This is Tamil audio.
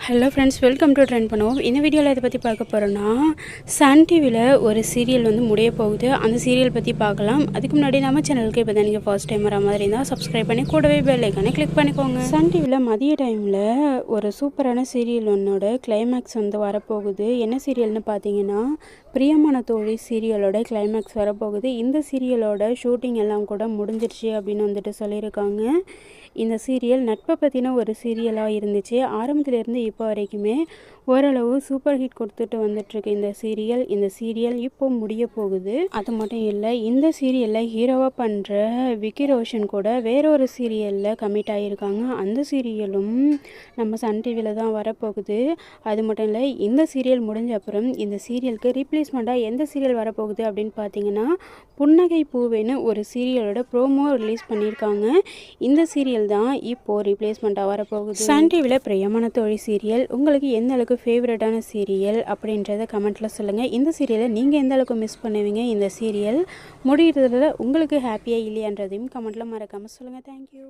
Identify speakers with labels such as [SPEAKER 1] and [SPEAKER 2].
[SPEAKER 1] Hello friends, welcome to trend பண்ணுவோம். இந்த வீடியோவில் இதை பற்றி பார்க்க போகிறோன்னா, சன் டிவியில் ஒரு சீரியல் முடிய போகுது. அந்த சீரியல் பற்றி பார்க்கலாம். அதுக்கு முன்னாடி நம்ம சேனலுக்கு இப்போ தான் நீங்கள் ஃபர்ஸ்ட் டைம் வர மாதிரி இருந்தால் சப்ஸ்கிரைப் பண்ணி கூடவே பெல் ஐக்கானை கிளிக் பண்ணிக்கோங்க. சன் டிவியில் மதிய டைமில் ஒரு சூப்பரான சீரியல் ஒன்னோட கிளைமேக்ஸ் வரப்போகுது. என்ன சீரியல்னு பார்த்தீங்கன்னா, பிரியமான தோழி சீரியலோட கிளைமேக்ஸ் வரப்போகுது. இந்த சீரியலோட ஷூட்டிங் எல்லாம் கூட முடிஞ்சிருச்சு அப்படின்னு சொல்லியிருக்காங்க. இந்த சீரியல் நட்பை பற்றின ஒரு சீரியலாக இருந்துச்சு. ஆரம்பத்திலேருந்து இப்போ வரைக்குமே ஓரளவு சூப்பர் ஹிட் கொடுத்துட்டு வந்துட்டுருக்கு இந்த சீரியல் இப்போ முடிய போகுது. அது மட்டும் இல்லை, இந்த சீரியலில் ஹீரோவாக பண்ணுற விக்கி ரோஷன் கூட வேறொரு சீரியலில் கமிட் ஆகியிருக்காங்க. அந்த சீரியலும் நம்ம சன் டிவியில் தான் வரப்போகுது. அது மட்டும் இல்லை, இந்த சீரியல் முடிஞ்ச அப்புறம் இந்த சீரியலுக்கு ரீப்ளேஸ்மெண்ட்டாக எந்த சீரியல் வரப்போகுது அப்படின்னு பார்த்தீங்கன்னா, புன்னகை பூவேன்னு ஒரு சீரியலோட ப்ரோமோ ரிலீஸ் பண்ணியிருக்காங்க. இந்த சீரியல் தான் இப்போது ரீப்ளேஸ்மெண்ட்டாக வரப்போகுது. சன் டிவியில் பிரியமான தோழி சீரியல் உங்களுக்கு எந்த அளவுக்கு ஃபேவரட்டான சீரியல் அப்படின்றத கமெண்ட்டில் சொல்லுங்கள். இந்த சீரியலை நீங்கள் எந்த அளவுக்கு மிஸ் பண்ணுவீங்க? இந்த சீரியல் முடிகிறதுல உங்களுக்கு ஹாப்பியாக இல்லையான்றதையும் கமெண்ட்டில் மறக்காமல் சொல்லுங்கள். தேங்க்யூ.